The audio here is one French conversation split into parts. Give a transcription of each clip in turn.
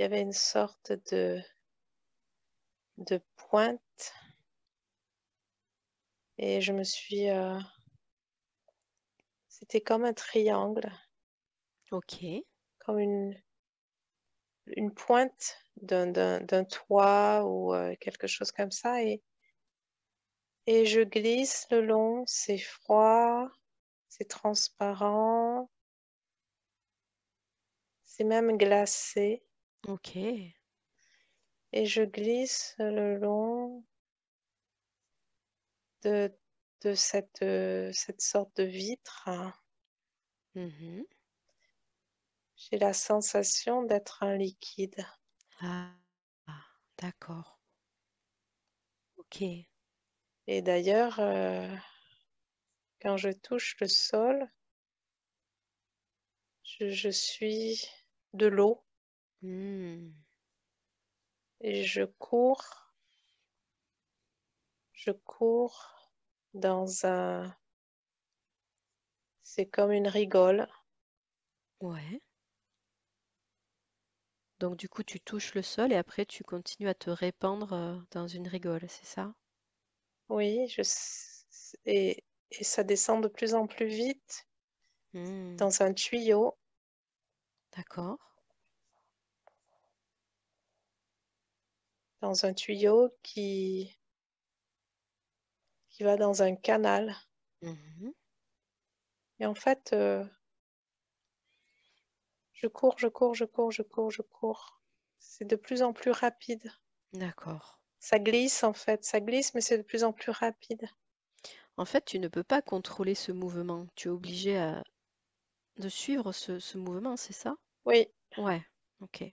il y avait une sorte de pointe et je me suis... c'était comme un triangle, Ok. comme une pointe d'un toit ou quelque chose comme ça. Et je glisse le long, c'est froid, c'est transparent, c'est même glacé. Ok. Et je glisse le long de, de cette sorte de vitre. Mhm. J'ai la sensation d'être un liquide. Ah, d'accord. Ok. Et d'ailleurs, quand je touche le sol, je suis de l'eau Hmm. et je cours dans un, c'est comme une rigole. Ouais. Donc du coup, tu touches le sol et après tu continues à te répandre dans une rigole, c'est ça? Oui, et ça descend de plus en plus vite Hmm. dans un tuyau, D'accord. dans un tuyau qui va dans un canal. Mhm. Et en fait, je cours, je cours, je cours, je cours, je cours. C'est de plus en plus rapide. D'accord. Ça glisse en fait, ça glisse, mais c'est de plus en plus rapide. En fait, tu ne peux pas contrôler ce mouvement. Tu es obligé de suivre ce mouvement, c'est ça? Oui, Ouais. Ok.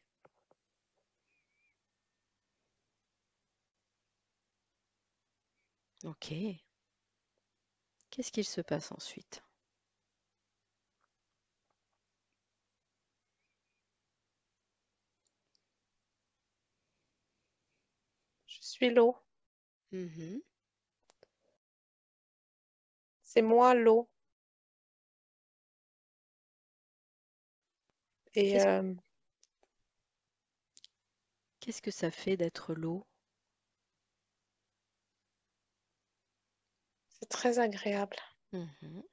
Ok. Qu'est-ce qu'il se passe ensuite? je suis l'eau. Mhm. C'est moi l'eau. Et Qu'est-ce, qu'est-ce que ça fait d'être l'eau? c'est très agréable. Mhm.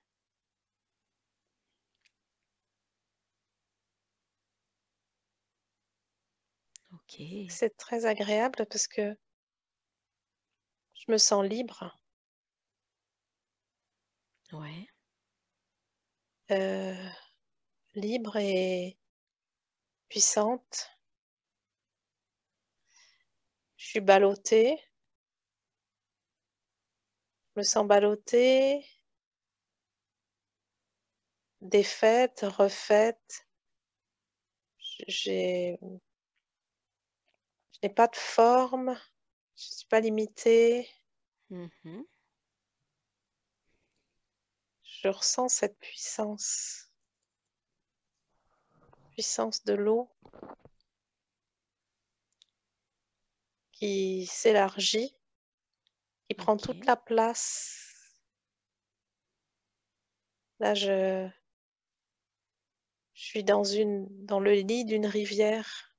Ok. C'est très agréable parce que je me sens libre, Ouais. euh, libre et puissante. Je suis ballottée, je me sens ballottée, défaite, refaite. J'ai, je n'ai pas de forme, je ne suis pas limitée. Mhm. Je ressens cette puissance, puissance de l'eau qui s'élargit, qui prend toute Ok. la place. Là, je suis dans le lit d'une rivière.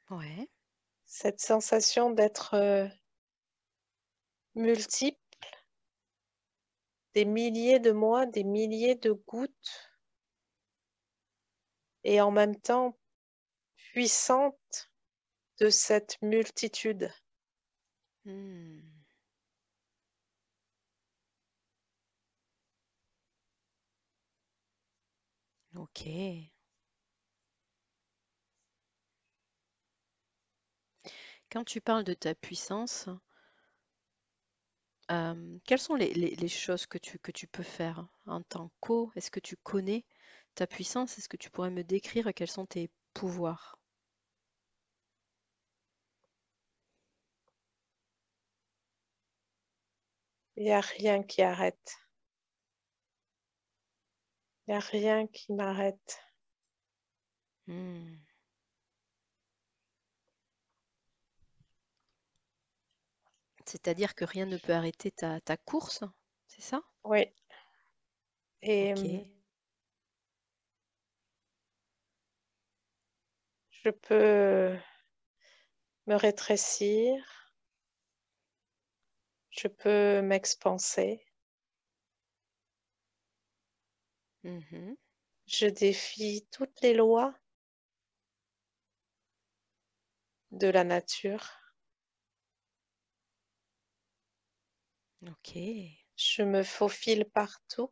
Ouais. Cette sensation d'être multiple, des milliers de moi, des milliers de gouttes, et en même temps puissante de cette multitude. Hmm. Ok. Quand tu parles de ta puissance, quelles sont les choses que tu peux faire en tant qu'eau? Est-ce que tu connais ta puissance? Est-ce que tu pourrais me décrire quels sont tes pouvoirs? Il n'y a rien qui arrête. Il n'y a rien qui m'arrête. Hmm. C'est-à-dire que rien ne peut arrêter ta course, c'est ça? Oui, Et Ok. je peux me rétrécir, je peux m'expanser. Mhm. Je défie toutes les lois de la nature. Ok. Je me faufile partout.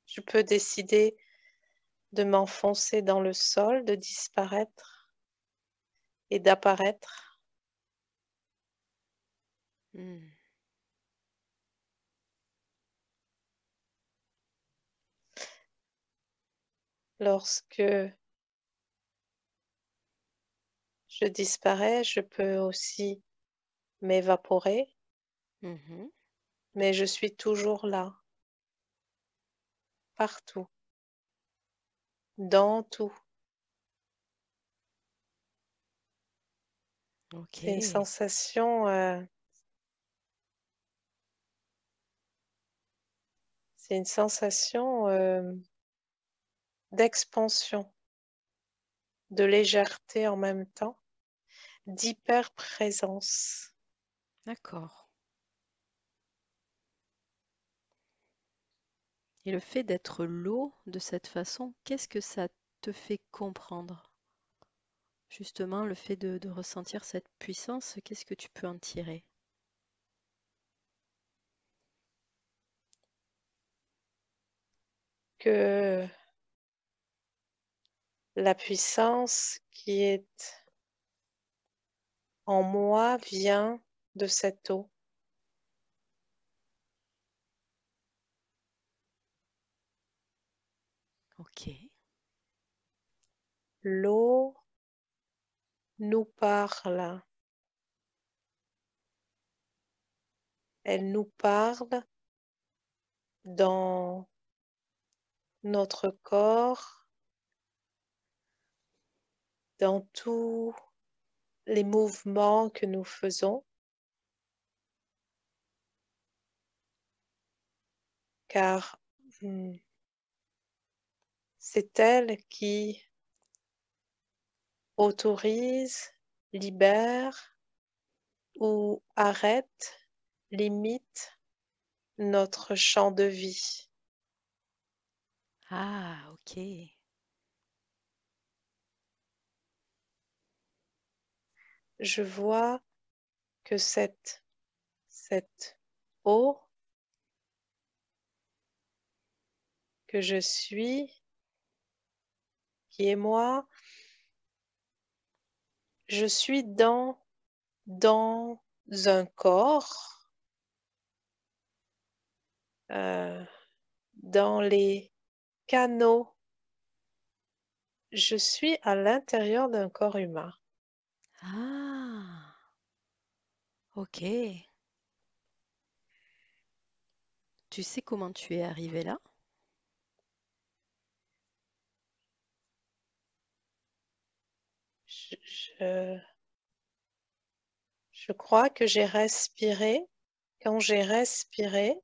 Je peux décider de m'enfoncer dans le sol, de disparaître et d'apparaître. Hmm. Lorsque je disparais, je peux aussi m'évaporer, Mhm. mais je suis toujours là, partout, dans tout. Ok. C'est une sensation d'expansion, de légèreté en même temps, d'hyper-présence. D'accord. Et le fait d'être l'eau de cette façon, qu'est-ce que ça te fait comprendre? Justement, le fait de ressentir cette puissance, qu'est-ce que tu peux en tirer? Que la puissance qui est en moi vient de cette eau. Ok. L'eau nous parle. Elle nous parle dans notre corps, dans tous les mouvements que nous faisons, car c'est elle qui autorise, libère ou arrête, limite notre champ de vie. Ah, ok. Je vois que cette eau que je suis, qui est moi, je suis dans un corps, euh, dans les canaux. Je suis à l'intérieur d'un corps humain. Ah, ok. Tu sais comment tu es arrivé là? Je, je, je crois que j'ai respiré. Quand j'ai respiré,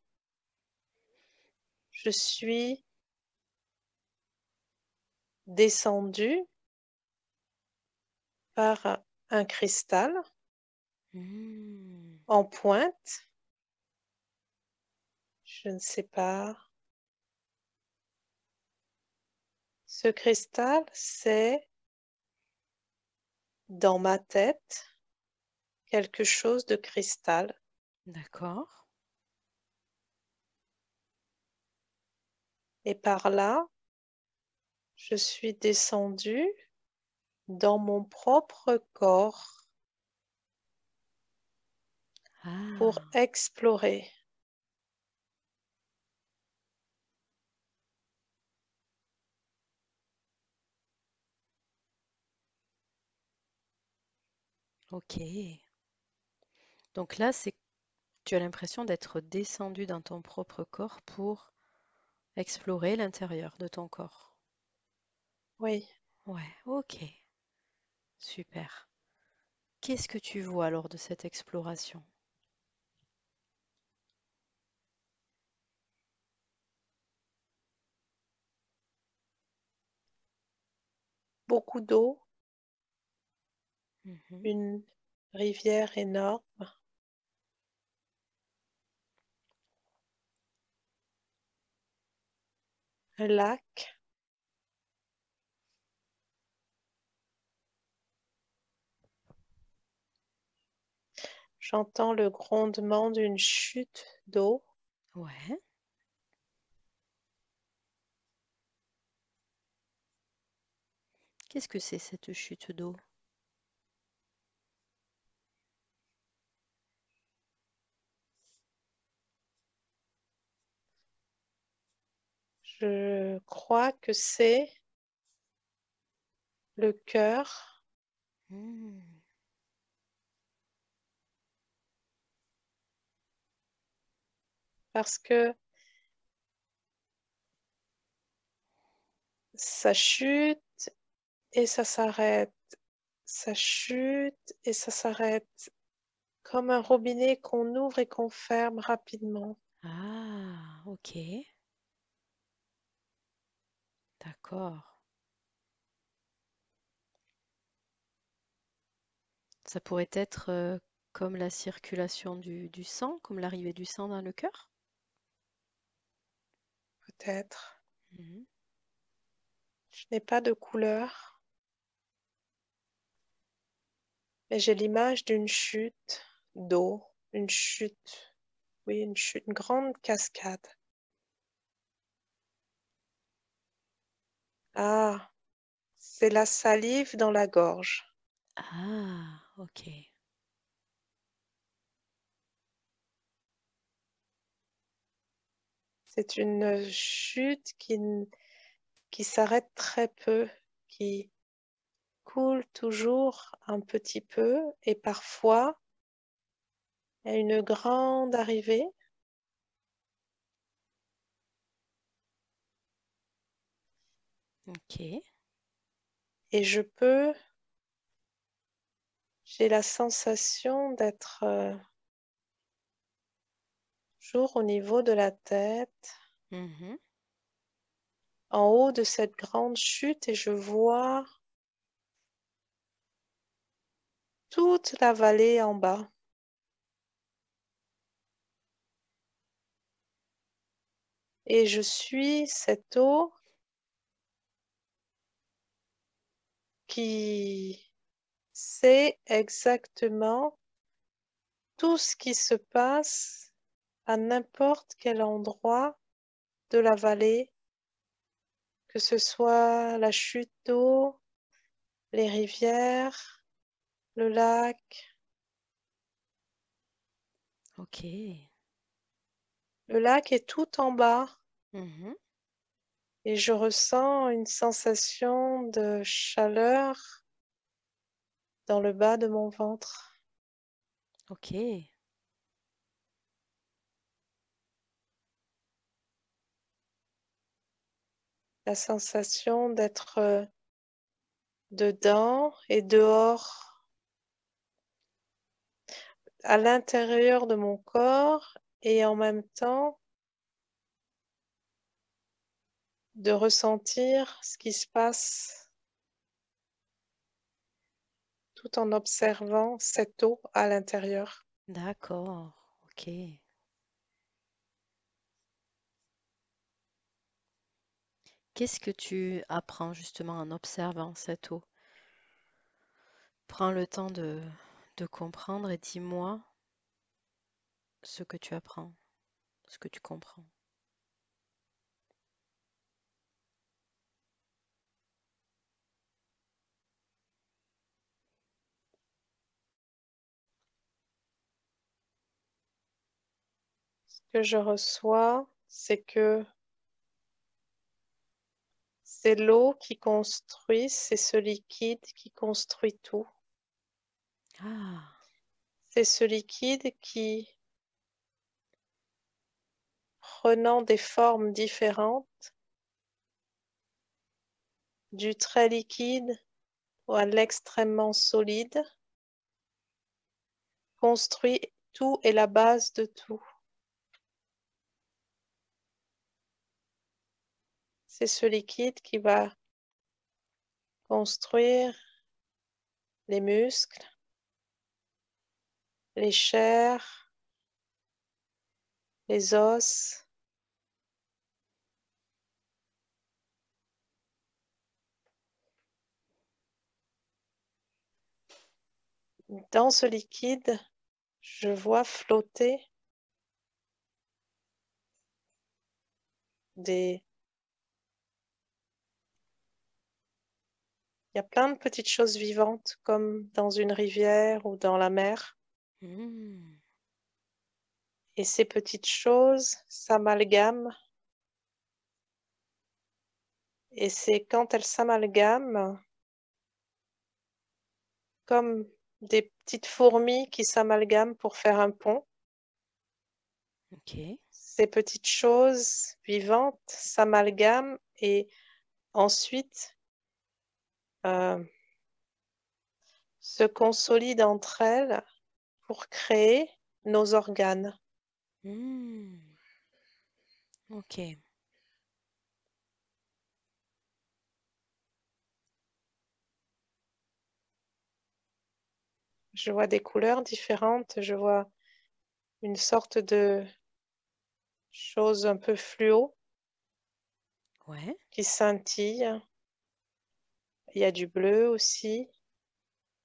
je suis descendue par un cristal Hmm. en pointe. Je ne sais pas. Ce cristal, c'est dans ma tête quelque chose de cristal. D'accord. Et par là, je suis descendue dans mon propre corps pour Ah, explorer. ok. Donc là, c'est tu as l'impression d'être descendu dans ton propre corps pour explorer l'intérieur de ton corps. Oui, Ouais, ok. Super. Qu'est-ce que tu vois lors de cette exploration? Beaucoup d'eau, Mhm. une rivière énorme, un lac. J'entends le grondement d'une chute d'eau. Ouais. Qu'est-ce que c'est cette chute d'eau? Je crois que c'est le cœur Hmm. parce que ça chute et ça s'arrête. Ça chute et ça s'arrête. Comme un robinet qu'on ouvre et qu'on ferme rapidement. Ah, ok. D'accord. Ça pourrait être comme la circulation du sang, comme l'arrivée du sang dans le cœur? Peut-être. Mhm. Je n'ai pas de couleur, mais j'ai l'image d'une chute d'eau, une chute, oui, une chute, une grande cascade. Ah, c'est la salive dans la gorge. Ah, ok. C'est une chute qui s'arrête très peu, qui coule toujours un petit peu et parfois il y a une grande arrivée Ok. et j'ai la sensation d'être toujours au niveau de la tête, Mhm. en haut de cette grande chute et je vois toute la vallée en bas. Et je suis cette eau qui sait exactement tout ce qui se passe à n'importe quel endroit de la vallée, que ce soit la chute d'eau, les rivières, le lac. Ok. Le lac est tout en bas Mhm. et je ressens une sensation de chaleur dans le bas de mon ventre. Ok. La sensation d'être dedans et dehors, à l'intérieur de mon corps et en même temps de ressentir ce qui se passe tout en observant cette eau à l'intérieur. D'accord. Ok. Qu'est-ce que tu apprends justement en observant cette eau? Prends le temps de comprendre et dis-moi ce que tu apprends, ce que tu comprends. Ce que je reçois, c'est que c'est l'eau qui construit, c'est ce liquide qui construit tout. Ah, C'est ce liquide qui, prenant des formes différentes, du très liquide ou à l'extrêmement solide, construit tout et la base de tout. C'est ce liquide qui va construire les muscles, les chairs, les os, dans ce liquide, je vois flotter des... Il y a plein de petites choses vivantes, comme dans une rivière ou dans la mer. Hmm. Et ces petites choses s'amalgament. Et c'est quand elles s'amalgament, comme des petites fourmis qui s'amalgament pour faire un pont. Ok. Ces petites choses vivantes s'amalgament et ensuite se consolident entre elles pour créer nos organes. Hmm. Ok. Je vois des couleurs différentes, je vois une sorte de chose un peu fluo Ouais. qui scintille. Il y a du bleu aussi,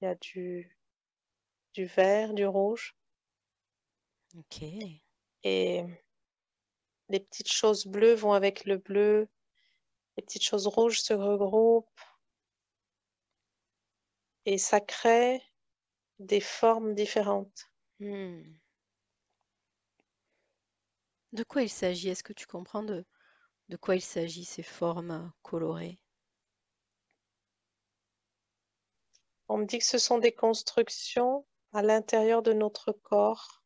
il y a du vert, du rouge. Ok. Et les petites choses bleues vont avec le bleu, les petites choses rouges se regroupent et ça crée des formes différentes. Hmm. De quoi il s'agit? Est-ce que tu comprends de quoi il s'agit, ces formes colorées? On me dit que ce sont des constructions à l'intérieur de notre corps.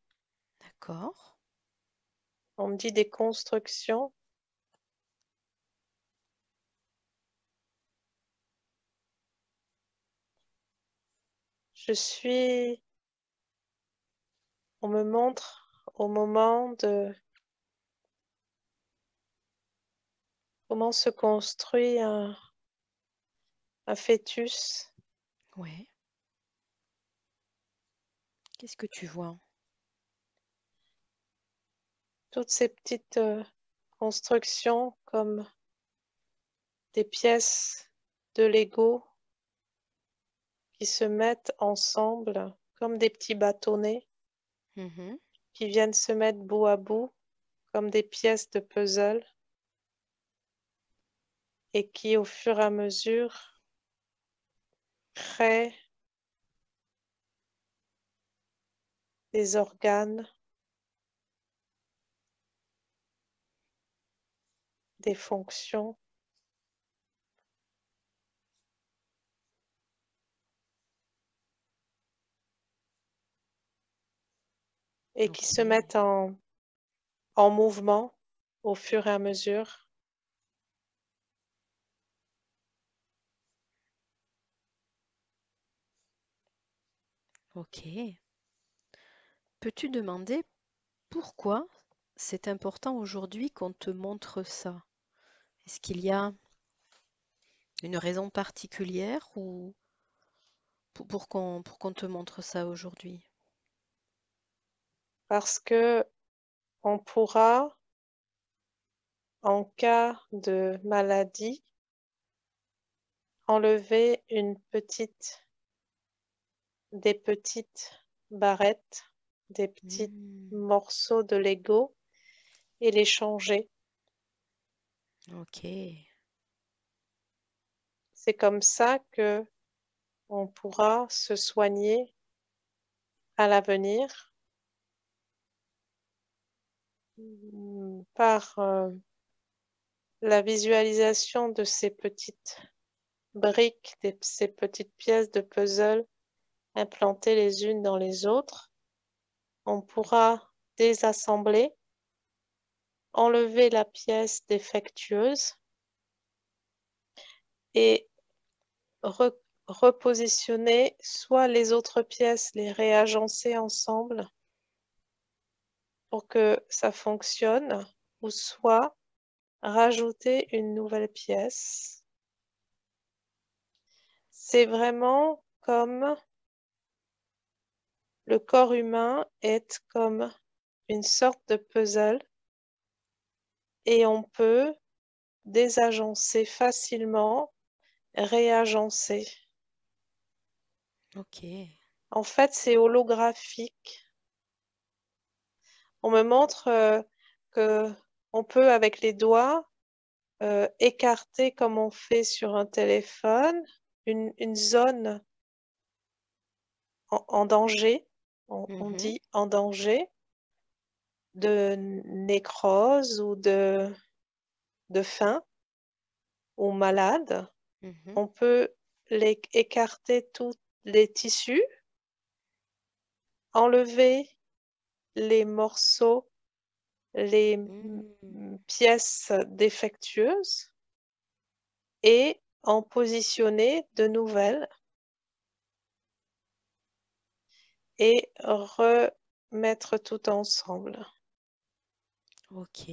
D'accord. On me dit des constructions. Je suis, on me montre au moment de comment se construit un fœtus. Ouais. Qu'est-ce que tu vois? Toutes ces petites constructions comme des pièces de Lego qui se mettent ensemble comme des petits bâtonnets Mhm. qui viennent se mettre bout à bout comme des pièces de puzzle et qui au fur et à mesure créent des organes, des fonctions et qui Ok. se mettent en mouvement au fur et à mesure. Ok. Peux-tu demander pourquoi c'est important aujourd'hui qu'on te montre ça? Est-ce qu'il y a une raison particulière ou pour qu'on te montre ça aujourd'hui? Parce que on pourra, en cas de maladie, enlever des petites barrettes, des petits Hmm. morceaux de Lego et les changer. Ok. C'est comme ça que on pourra se soigner à l'avenir par la visualisation de ces petites briques, ces petites pièces de puzzle implantées les unes dans les autres. On pourra désassembler, enlever la pièce défectueuse et repositionner soit les autres pièces, les réagencer ensemble pour que ça fonctionne, ou soit rajouter une nouvelle pièce. C'est vraiment comme le corps humain est comme une sorte de puzzle et on peut désagencer facilement, réagencer. Ok. En fait, c'est holographique. On me montre que on peut, avec les doigts, écarter comme on fait sur un téléphone, une zone en danger, on Mhm, dit en danger, de nécrose ou de faim ou malade. mhm, On peut écarter tous les tissus, enlever les morceaux, les mm. pièces défectueuses et en positionner de nouvelles et remettre tout ensemble. Ok.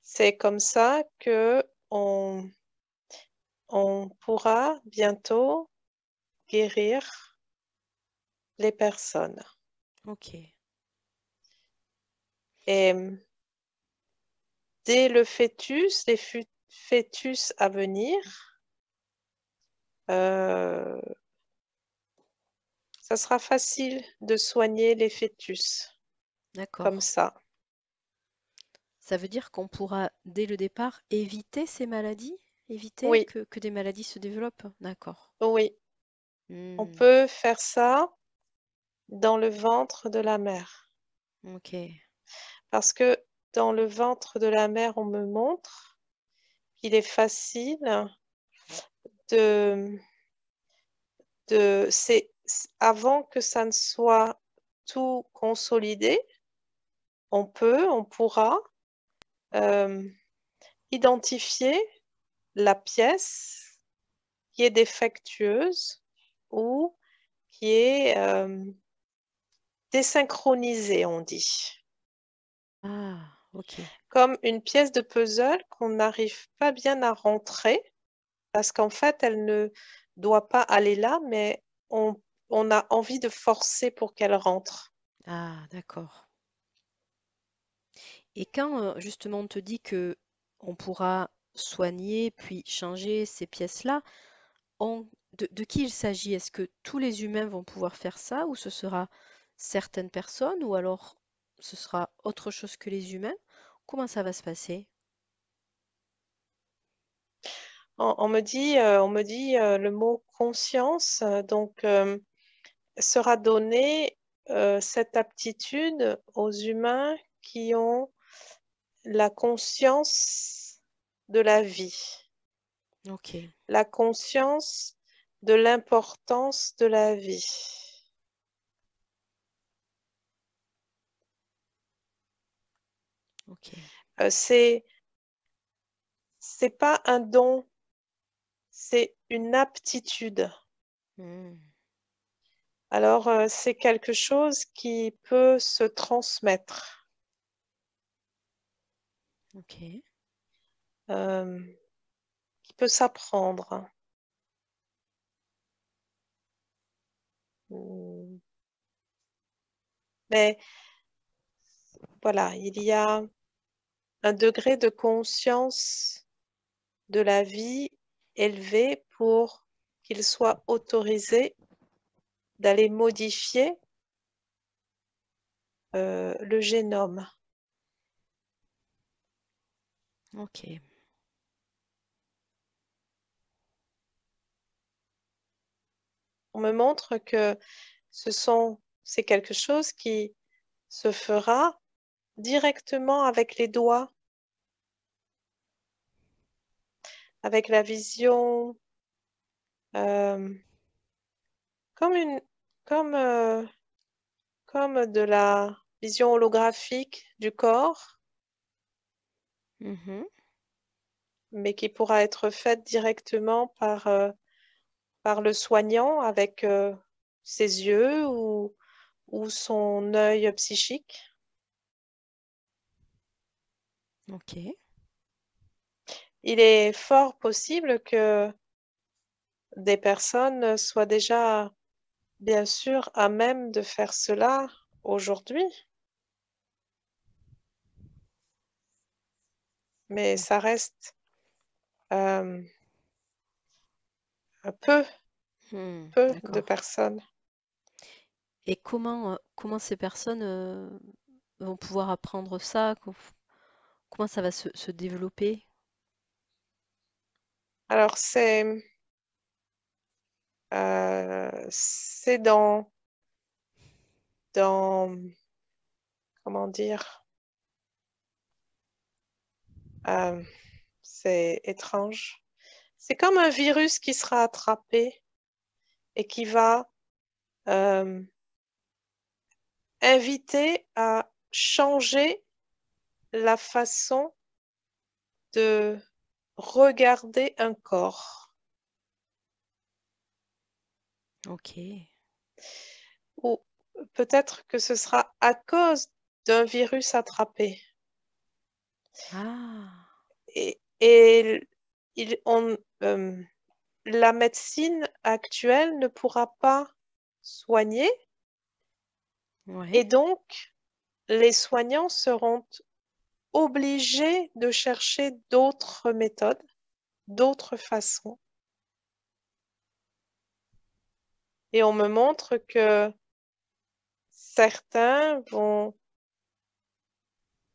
C'est comme ça que on pourra bientôt guérir les personnes. Ok. Et dès le fœtus, les fœtus à venir, euh, ça sera facile de soigner les fœtus comme D'accord. ça. Ça veut dire qu'on pourra, dès le départ, éviter ces maladies? Éviter Oui, que des maladies se développent? D'accord. oui, on Hmm, peut faire ça dans le ventre de la mère. ok. Parce que dans le ventre de la mère, on me montre qu'il est facile de, c'est avant que ça ne soit tout consolidé, on pourra euh, identifier la pièce qui est défectueuse ou qui est désynchronisée, on dit. Ah, ok. Comme une pièce de puzzle qu'on n'arrive pas bien à rentrer parce qu'en fait, elle ne doit pas aller là, mais on a envie de forcer pour qu'elle rentre. Ah, d'accord. Et quand justement on te dit que on pourra soigner puis changer ces pièces-là, de qui il s'agit? Est-ce que tous les humains vont pouvoir faire ça ou ce sera certaines personnes ou alors ce sera autre chose que les humains? Comment ça va se passer? On me dit le mot conscience, donc sera donnée cette aptitude aux humains qui ont la conscience de la vie, Ok, la conscience de l'importance de la vie. ok. Euh, c'est c'est pas un don, c'est une aptitude. Hmm, Alors, c'est quelque chose qui peut se transmettre, ok. euh, qui peut s'apprendre. Hmm. Mais voilà, il y a un degré de conscience de la vie élevé pour qu'il soit autorisé d'aller modifier le génome. Ok. On me montre que c'est quelque chose qui se fera directement avec les doigts, avec la vision, euh, comme une, comme, comme de la vision holographique du corps, Mhm. mais qui pourra être faite directement par par le soignant avec ses yeux ou son œil psychique. Ok. Il est fort possible que des personnes soient déjà, bien sûr, à même de faire cela aujourd'hui, mais ça reste euh, peu, peu de D'accord. personnes. Et comment ces personnes vont pouvoir apprendre ça? Comment ça va se développer? Alors, c'est dans, comment dire, euh, c'est étrange. C'est comme un virus qui sera attrapé et qui va euh, inviter à changer la façon de regarder un corps. Ok. Ou peut-être que ce sera à cause d'un virus attrapé. Ah, Et la médecine actuelle ne pourra pas soigner ouais. et donc les soignants seront obligés de chercher d'autres méthodes, d'autres façons. Et on me montre que certains vont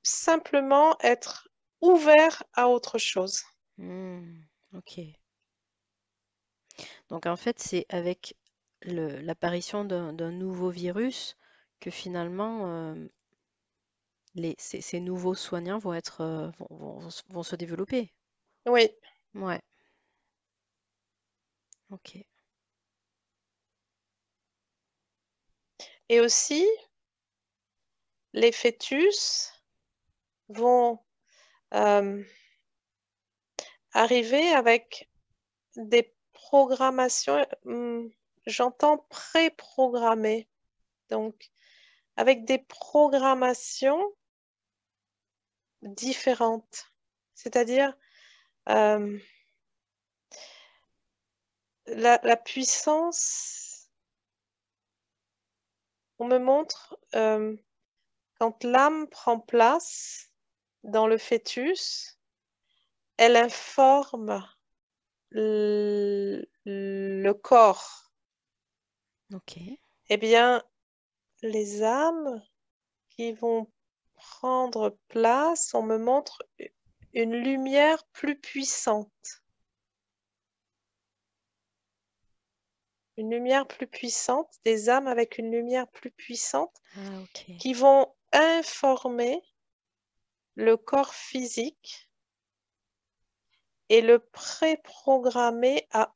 simplement être ouverts à autre chose. Ok. Donc en fait, c'est avec l'apparition d'un nouveau virus que finalement ces nouveaux soignants vont vont se développer. Oui. Ouais, ok. Et aussi, les fœtus vont euh, arriver avec des programmations, j'entends préprogrammées, donc avec des programmations différentes. C'est-à-dire, euh, la puissance, on me montre quand l'âme prend place dans le fœtus, elle informe le corps. Ok. Eh bien, les âmes qui vont prendre place, on me montre une lumière plus puissante. Une lumière plus puissante, des âmes avec une lumière plus puissante Ah, ok. qui vont informer le corps physique et le préprogrammer à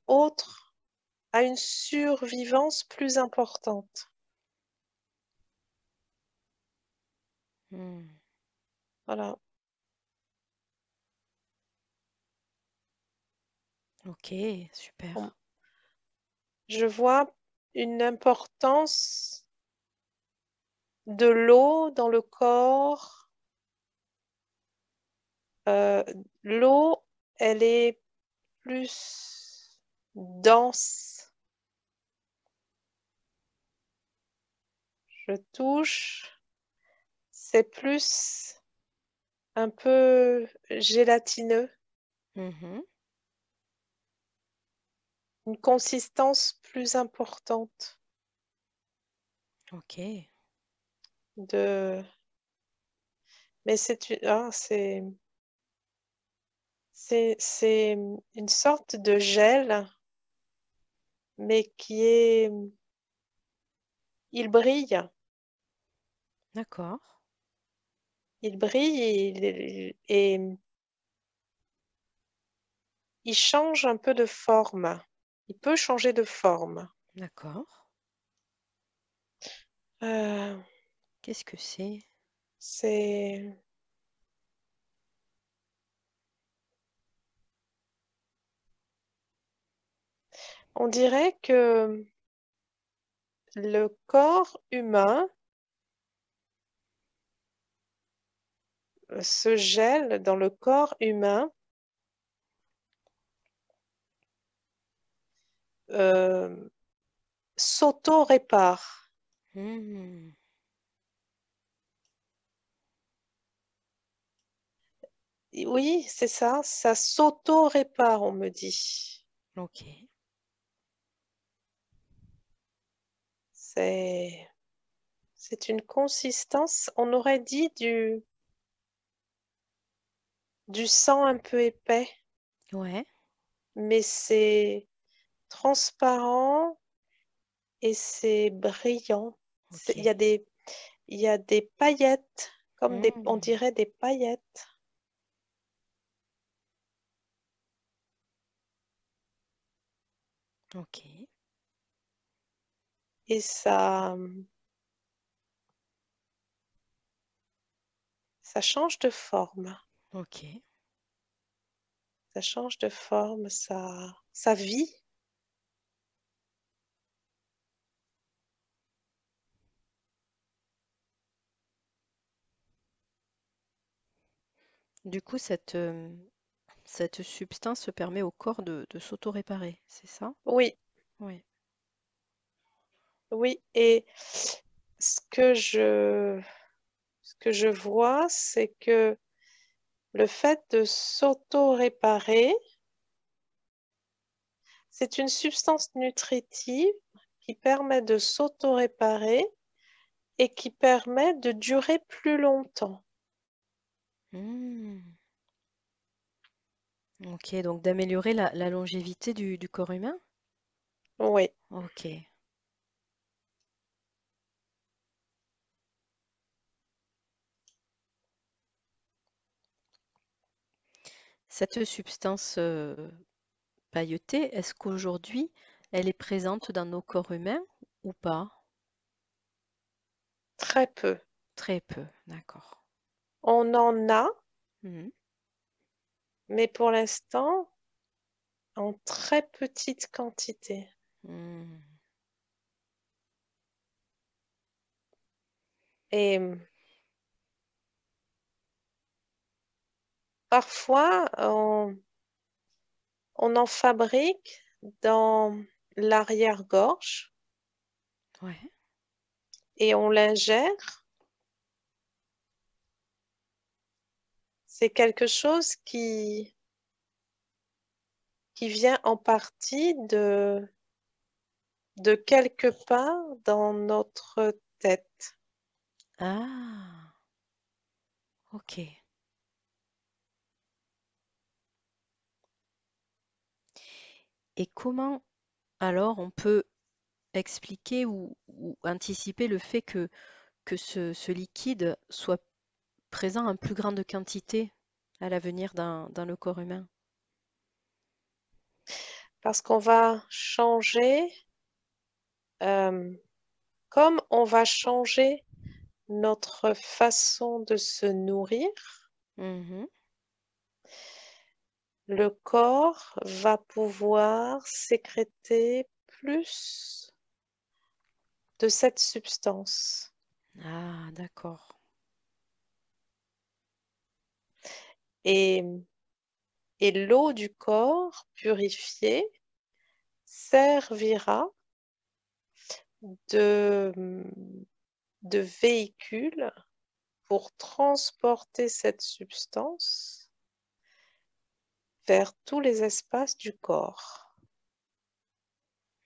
une survivance plus importante. Hmm. Voilà. Ok, super. On- Je vois une importance de l'eau dans le corps. Euh, L'eau, elle est plus dense. Je touche, c'est plus un peu gélatineux, Mhm. une consistance plus importante Ok. de. Mais c'est une sorte de gel, mais il brille, D'accord. il brille et il change un peu de forme. Il peut changer de forme. D'accord. Euh, Qu'est-ce que c'est? c'est On dirait que le corps humain se gèle dans le corps humain, euh, s'auto-répare. Hmm, Oui, c'est ça s'auto-répare, on me dit. ok. C'est, c'est une consistance, on aurait dit du sang un peu épais, Ouais, mais c'est transparent et c'est brillant. ok. Il y a des paillettes, on Hmm, dirait des paillettes. ok, Et ça change de forme. ok. Ça change de forme, ça vit. Du coup, cette substance permet au corps de s'auto-réparer, c'est ça? Oui, Oui. oui. Et ce que je, ce que je vois, c'est que le fait de s'auto-réparer, c'est une substance nutritive qui permet de s'auto-réparer et qui permet de durer plus longtemps. Hmm, ok, donc d'améliorer la longévité du corps humain? Oui, Ok. Cette substance pailletée, est-ce qu'aujourd'hui, elle est présente dans nos corps humains ou pas? très peu. Très peu, d'accord. On en a, Mhm. mais pour l'instant, en très petite quantité. Hmm, Et parfois, on en fabrique dans l'arrière-gorge ouais. et on l'ingère. C'est quelque chose qui vient en partie de quelque part dans notre tête. Ah, ok. Et comment alors on peut expliquer ou anticiper le fait que ce liquide soit présent en plus grande quantité à l'avenir dans le corps humain? Parce qu'on va changer, euh, comme on va changer notre façon de se nourrir, Mhm. le corps va pouvoir sécréter plus de cette substance. Ah, d'accord. Et, et l'eau du corps purifiée servira de, de véhicule pour transporter cette substance vers tous les espaces du corps.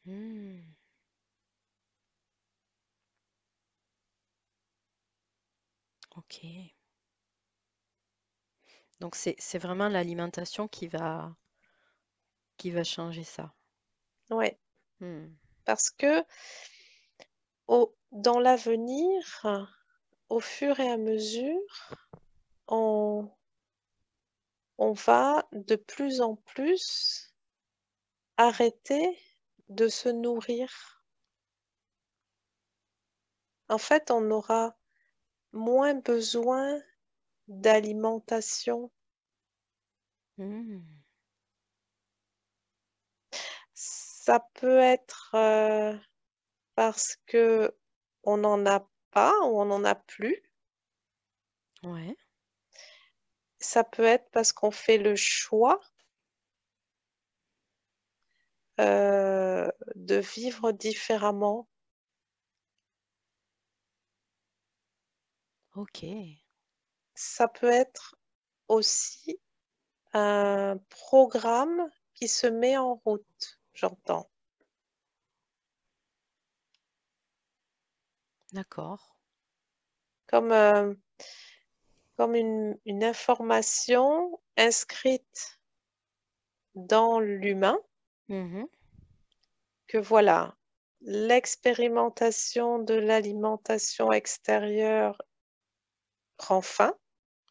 Hmm, ok. Donc c'est vraiment l'alimentation qui va changer ça. Ouais, Hmm, parce que dans l'avenir, au fur et à mesure, on, on va de plus en plus arrêter de se nourrir. En fait, on aura moins besoin d'alimentation. hmm. Ça peut être parce que on n'en a pas ou on n'en a plus. Ouais. Ça peut être parce qu'on fait le choix de vivre différemment. Ok. Ça peut être aussi un programme qui se met en route, j'entends. D'accord. Comme, comme une information inscrite dans l'humain Mhm. que voilà, l'expérimentation de l'alimentation extérieure prend fin,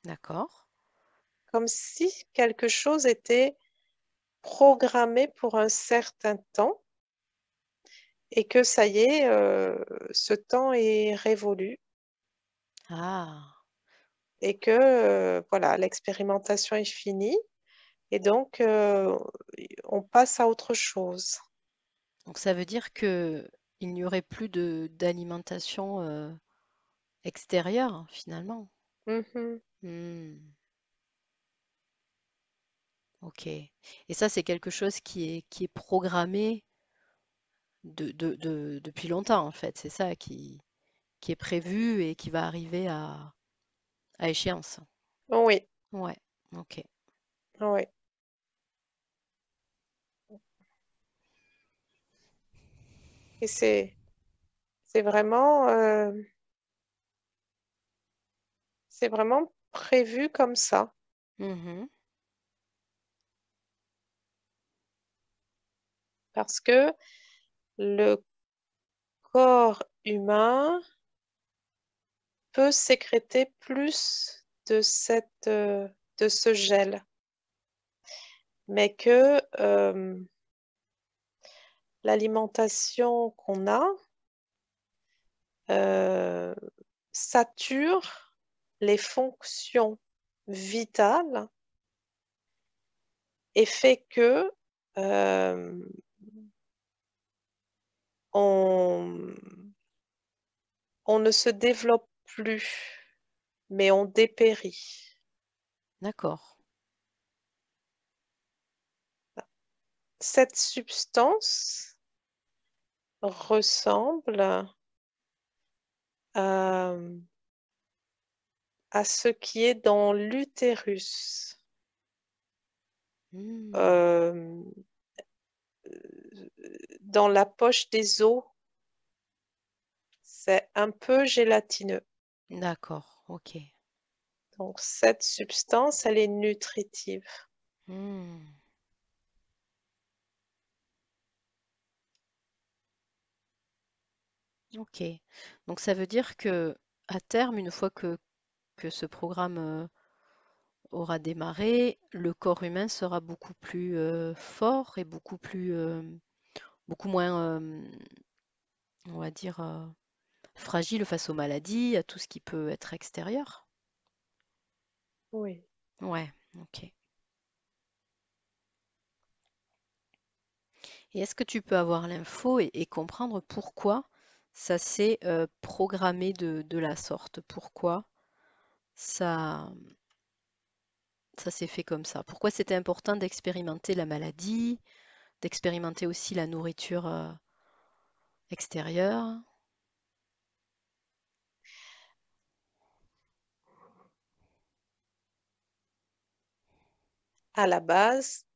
D'accord. comme si quelque chose était programmé pour un certain temps et que ça y est, ce temps est révolu Ah. et que voilà, l'expérimentation est finie et donc on passe à autre chose. Donc ça veut dire que il n'y aurait plus de d'alimentation extérieure finalement. Mhm. Hmm. Ok. Et ça, c'est quelque chose qui est programmé depuis longtemps en fait. C'est ça qui est prévu et qui va arriver à échéance. Oui, Ouais. Ok. oui. Et c'est vraiment, c'est vraiment prévu comme ça Mhm. parce que le corps humain peut sécréter plus de ce gel, mais que l'alimentation qu'on a euh, sature les fonctions vitales et fait que euh, on, on ne se développe plus, mais on dépérit. D'accord. Cette substance ressemble à, à ce qui est dans l'utérus. Hmm. Euh, dans la poche des os, c'est un peu gélatineux. D'accord. Ok. Donc cette substance, elle est nutritive. Hmm. Ok. Donc ça veut dire que à terme, une fois que ce programme aura démarré, le corps humain sera beaucoup plus fort et beaucoup moins, on va dire, fragile face aux maladies, à tout ce qui peut être extérieur. Oui. Ouais, ok. Et est-ce que tu peux avoir l'info et comprendre pourquoi ça s'est programmé de la sorte? Pourquoi ça, ça s'est fait comme ça? Pourquoi c'était important d'expérimenter la maladie, d'expérimenter aussi la nourriture extérieure? À la base,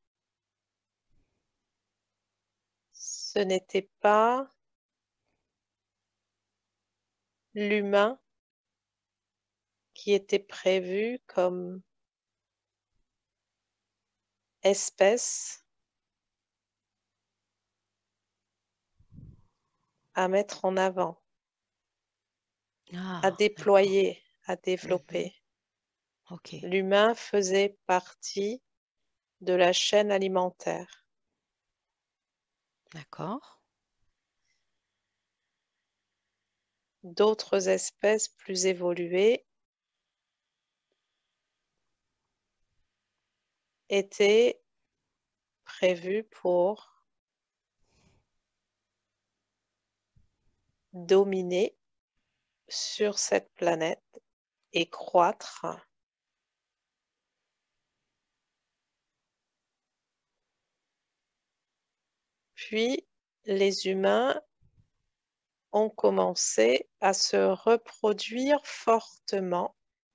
ce n'était pas l'humain qui était prévu comme espèce à mettre en avant, à Ah, d'accord. déployer, à Mhm. développer. Ok, L'humain faisait partie de la chaîne alimentaire. d'accord. D'autres espèces plus évoluées étaient prévues pour dominer sur cette planète et croître. Puis les humains ont commencé à se reproduire fortement,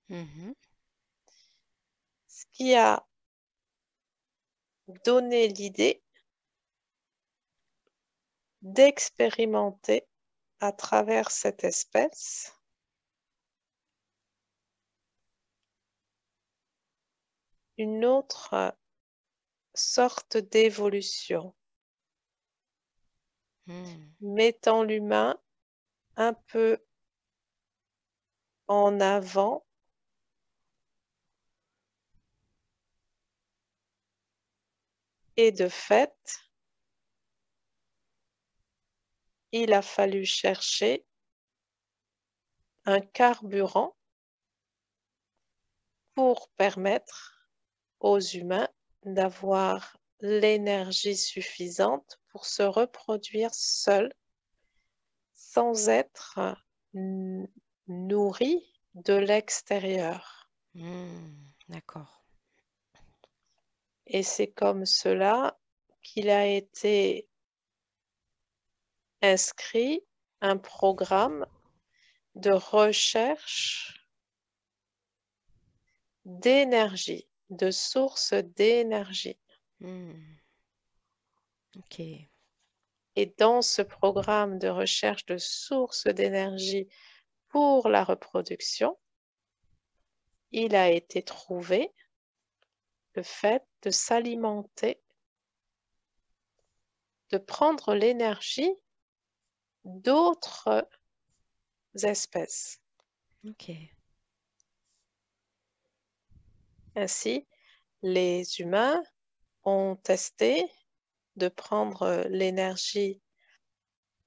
Mhm. ce qui a donné l'idée d'expérimenter à travers cette espèce une autre sorte d'évolution, Mm. mettant l'humain un peu en avant et de fait, il a fallu chercher un carburant pour permettre aux humains d'avoir l'énergie suffisante pour se reproduire seuls sans être nourris de l'extérieur. Mm. D'accord. Et c'est comme cela qu'il a été inscrit un programme de recherche d'énergie, de sources d'énergie. Mm. Ok. Et dans ce programme de recherche de sources d'énergie pour la reproduction, il a été trouvé le fait de s'alimenter, de prendre l'énergie d'autres espèces. Ok. Ainsi, les humains ont testé de prendre l'énergie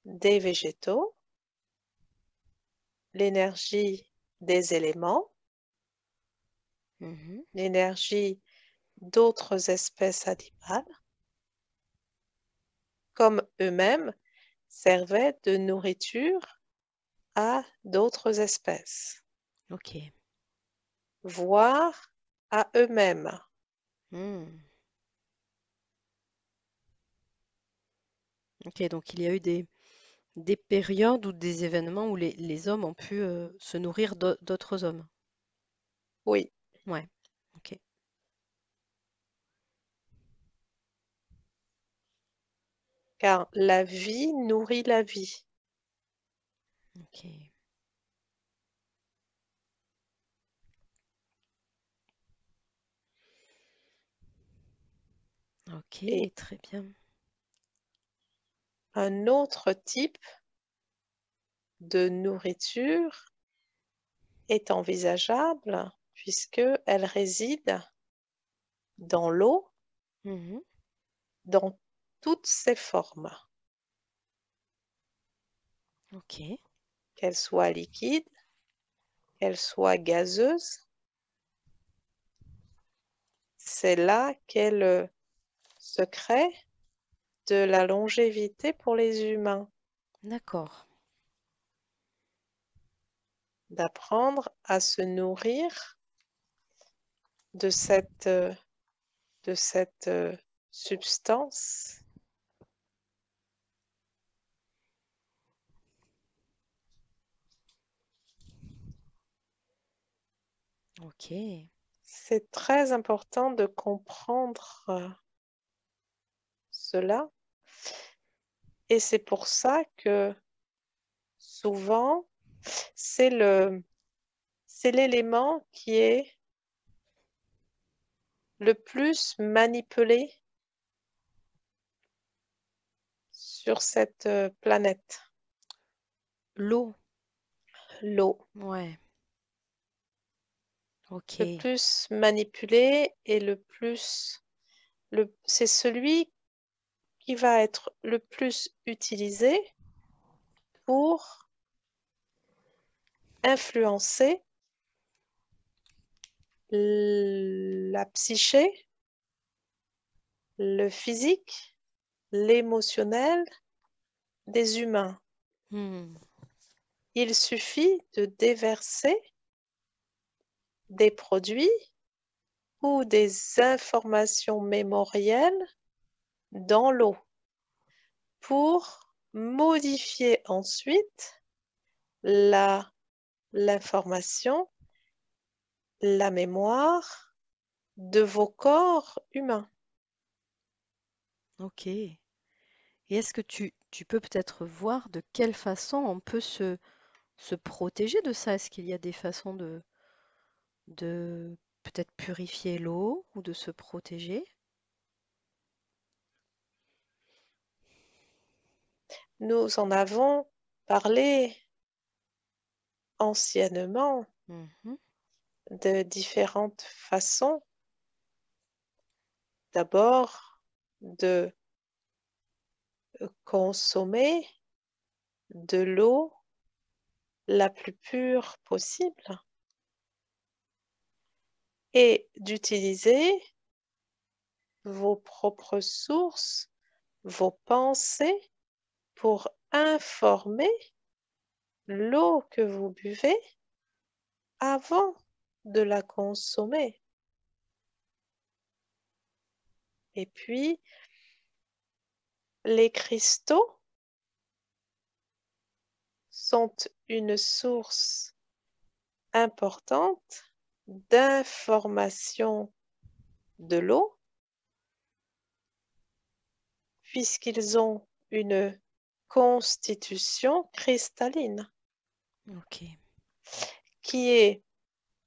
des végétaux, l'énergie des éléments, Mhm. l'énergie d'autres espèces animales, comme eux-mêmes servaient de nourriture à d'autres espèces, Ok. voire à eux-mêmes. Mm. Ok, donc il y a eu des périodes ou des événements où les hommes ont pu se nourrir d'autres hommes. Oui, Ouais. Ok. car la vie nourrit la vie. Ok. Ok, Et très bien. un autre type de nourriture est envisageable puisqu'elle réside dans l'eau, Mhm. dans toutes ses formes, Ok. qu'elle soit liquide, qu'elle soit gazeuse. C'est là qu'est le secret de la longévité pour les humains, D'accord. d'apprendre à se nourrir de cette substance. Ok. C'est très important de comprendre cela et c'est pour ça que souvent c'est c'est l'élément qui est le plus manipulé sur cette planète, L'eau. l'eau. Ouais. Ok. Le plus manipulé et c'est celui qui va être le plus utilisé pour influencer la psyché, le physique, l'émotionnel des humains. Hmm. il suffit de déverser des produits ou des informations mémorielles dans l'eau pour modifier ensuite l'information, la mémoire de vos corps humains. Ok. Et est-ce que tu peux peut-être voir de quelle façon on peut se protéger de ça? Est-ce qu'il y a des façons de peut-être purifier l'eau ou de se protéger? Nous en avons parlé anciennement Mhm. de différentes façons. D'abord, de consommer de l'eau la plus pure possible et d'utiliser vos propres sources, vos pensées pour informer l'eau que vous buvez avant de la consommer. Et puis, les cristaux sont une source importante d'information de l'eau puisqu'ils ont une constitution cristalline Ok. qui est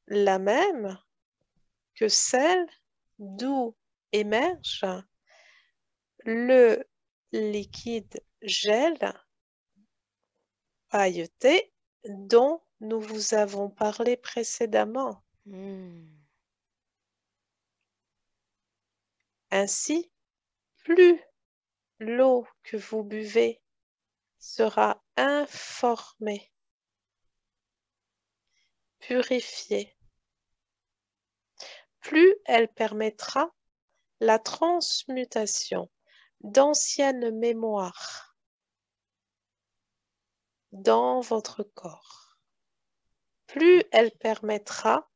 la même que celle d'où émerge le liquide gel pailleté dont nous vous avons parlé précédemment. Hmm. Ainsi, plus l'eau que vous buvez sera informée, purifiée, plus elle permettra la transmutation d'anciennes mémoires dans votre corps, plus elle permettra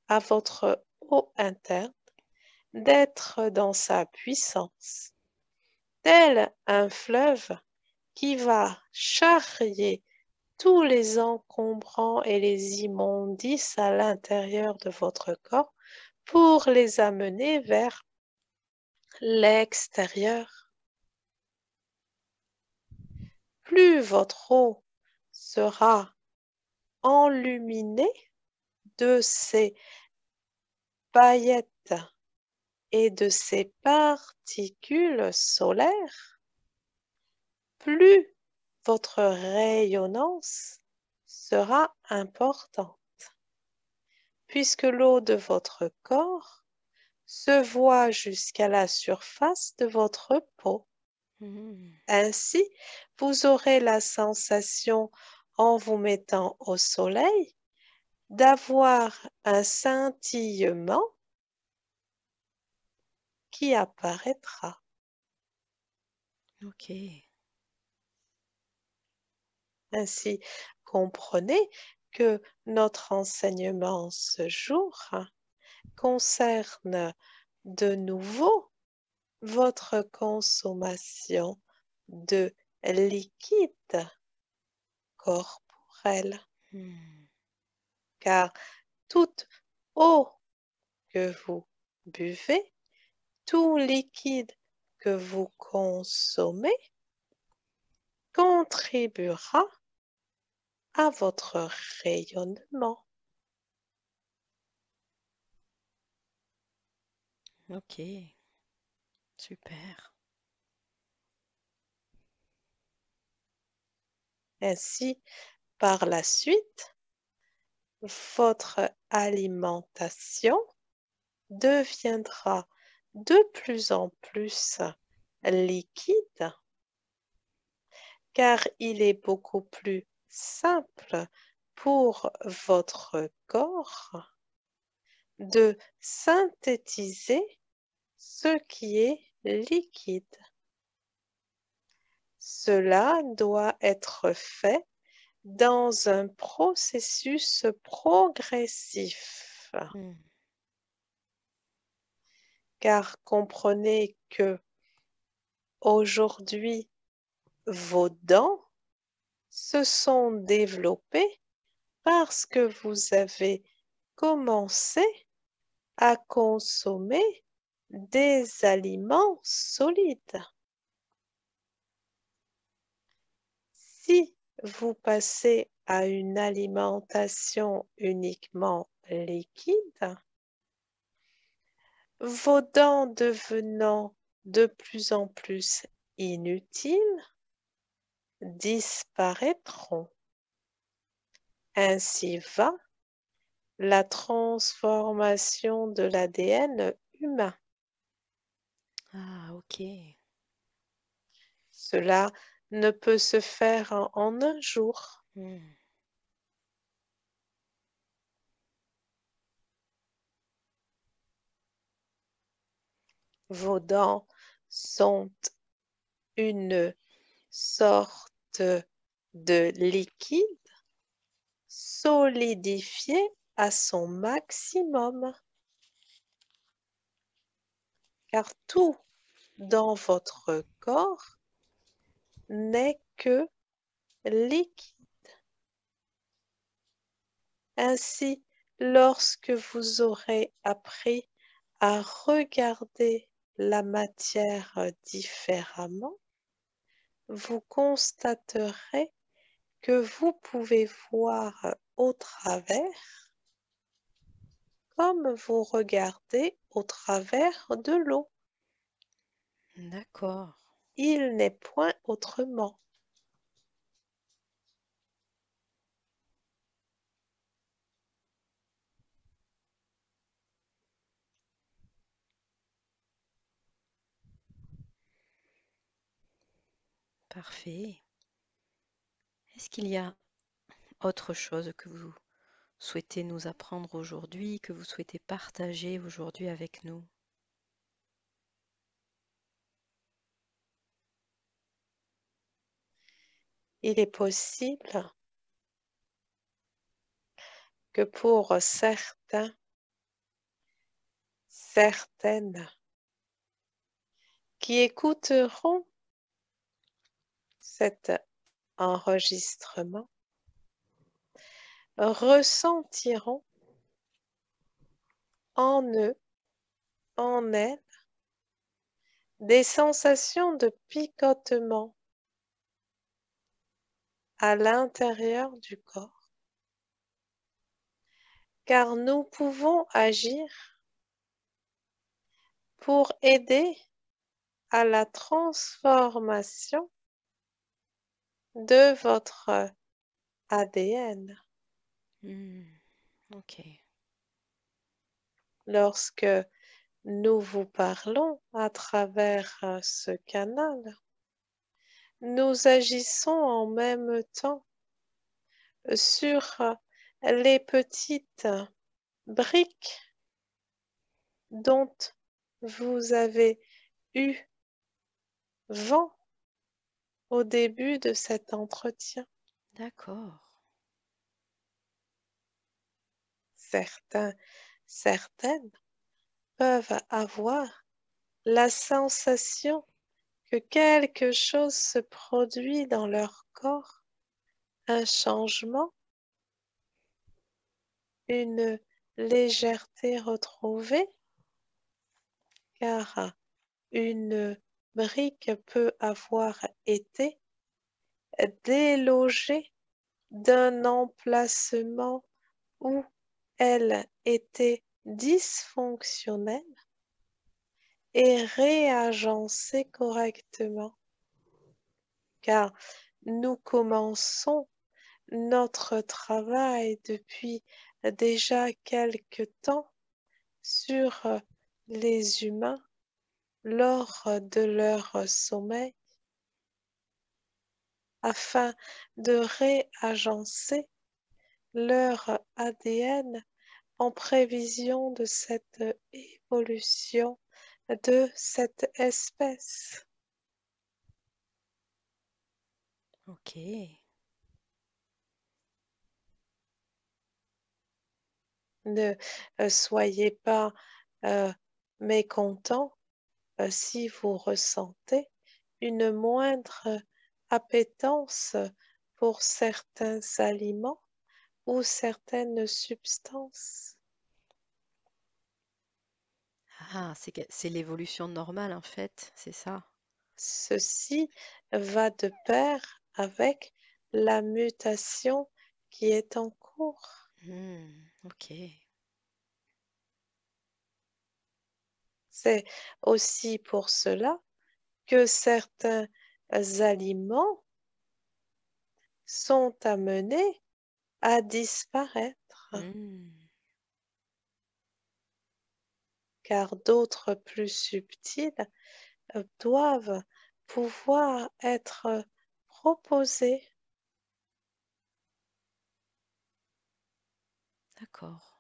à votre eau interne d'être dans sa puissance, tel un fleuve qui va charrier tous les encombrants et les immondices à l'intérieur de votre corps pour les amener vers l'extérieur. Plus votre eau sera enluminée de ces paillettes et de ces particules solaires, plus votre rayonnance sera importante, puisque l'eau de votre corps se voit jusqu'à la surface de votre peau. Hmm. Ainsi, vous aurez la sensation, en vous mettant au soleil, d'avoir un scintillement qui apparaîtra. Ok. Ainsi, comprenez que notre enseignement ce jour concerne de nouveau votre consommation de liquide corporel, Hmm. car toute eau que vous buvez, tout liquide que vous consommez contribuera à votre rayonnement. Ok. Super. Ainsi, par la suite, votre alimentation deviendra de plus en plus liquide car il est beaucoup plus simple pour votre corps de synthétiser ce qui est liquide. Cela doit être fait dans un processus progressif. Hmm. Car comprenez que aujourd'hui, vos dents se sont développées parce que vous avez commencé à consommer des aliments solides. Si vous passez à une alimentation uniquement liquide, vos dents devenant de plus en plus inutiles, disparaîtront. Ainsi va la transformation de l'ADN humain. Ah, ok. Cela ne peut se faire en un jour. Hmm. Vos dents sont une sorte de liquide solidifié à son maximum, car tout dans votre corps n'est que liquide. Ainsi, lorsque vous aurez appris à regarder la matière différemment, vous constaterez que vous pouvez voir au travers comme vous regardez au travers de l'eau. D'accord. Il n'est point autrement. Parfait. Est-ce qu'il y a autre chose que vous souhaitez nous apprendre aujourd'hui, que vous souhaitez partager aujourd'hui avec nous? Il est possible que pour certains, certaines qui écouteront cet enregistrement ressentiront en eux, en elles, des sensations de picotement à l'intérieur du corps, car nous pouvons agir pour aider à la transformation de votre ADN. Hmm. Ok. Lorsque nous vous parlons à travers ce canal, nous agissons en même temps sur les petites briques dont vous avez eu vent au début de cet entretien. D'accord. Certains, certaines peuvent avoir la sensation que quelque chose se produit dans leur corps, un changement, une légèreté retrouvée, car une brique peut avoir été délogée d'un emplacement où elle était dysfonctionnelle et réagencée correctement, car nous commençons notre travail depuis déjà quelque temps sur les humains lors de leur sommeil afin de réagencer leur ADN en prévision de cette évolution de cette espèce. Ok. Ne soyez pas mécontent si vous ressentez une moindre appétence pour certains aliments ou certaines substances. Ah, c'est l'évolution normale en fait, c'est ça. Ceci va de pair avec la mutation qui est en cours. Ok. C'est aussi pour cela que certains aliments sont amenés à disparaître, Hmm, car d'autres plus subtils doivent pouvoir être proposés d'accord.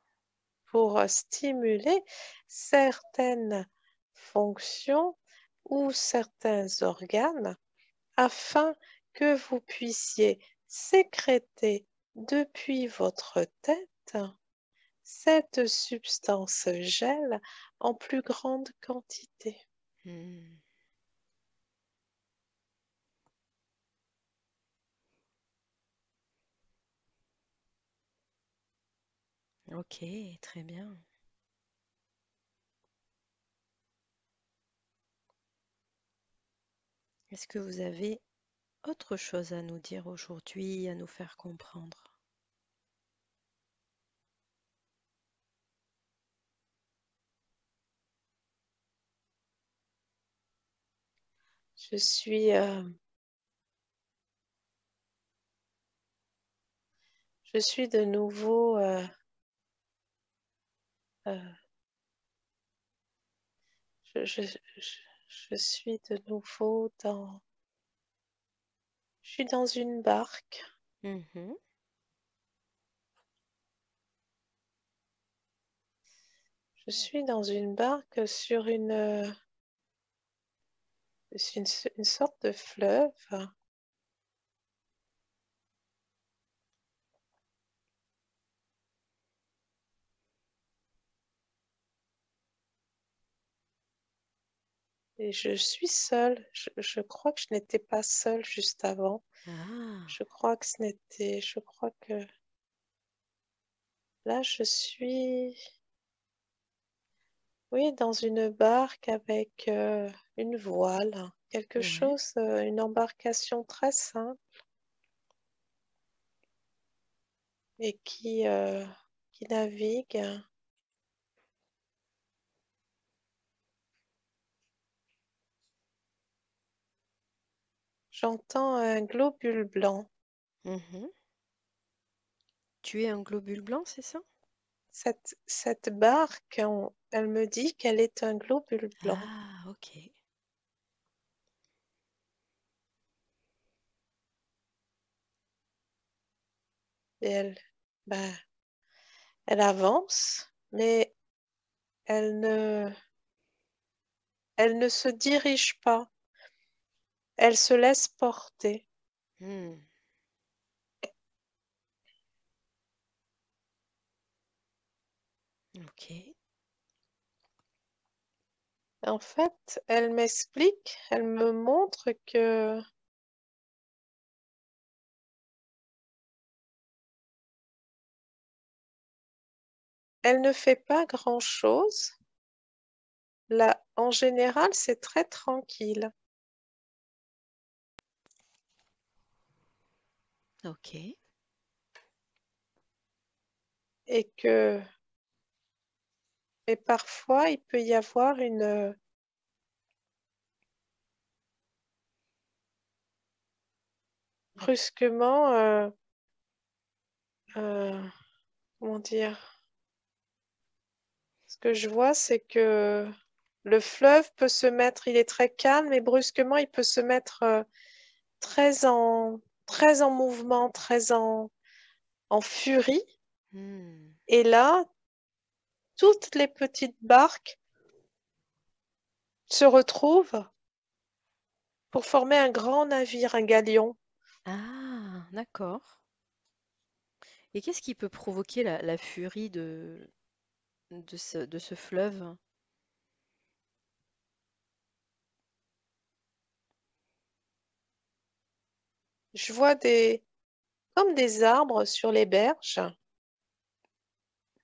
pour stimuler certaines fonctions ou certains organes afin que vous puissiez sécréter depuis votre tête cette substance gel en plus grande quantité. Hmm, ok, très bien. Est-ce que vous avez autre chose à nous dire aujourd'hui, à nous faire comprendre? Je suis, euh, je suis de nouveau, euh, je, je- je- je suis de nouveau je suis dans une barque. Mhm. Je suis dans une barque sur une sorte de fleuve. Et je suis seule. Je crois que je n'étais pas seule juste avant. Ah, Je crois que là, je suis, oui, dans une barque avec une voile, quelque ouais. chose, une embarcation très simple et qui navigue. J'entends un globule blanc. Mhm. Tu es un globule blanc, c'est ça? Cette barque, elle me dit qu'elle est un globule blanc. Ah, ok. Et ben, elle avance, mais elle ne se dirige pas. Elle se laisse porter. Hmm, ok. En fait, elle m'explique, elle me montre que elle ne fait pas grand-chose. Là, en général, c'est très tranquille Ok. et que et parfois il peut y avoir brusquement euh, comment dire? Ce que je vois, c'est que le fleuve peut se mettre, il est très calme et brusquement il peut se mettre très en mouvement, en furie. Hmm, Et là, toutes les petites barques se retrouvent pour former un grand navire, un galion. ah, d'accord. Et qu'est-ce qui peut provoquer la furie de ce fleuve? Je vois comme des arbres sur les berges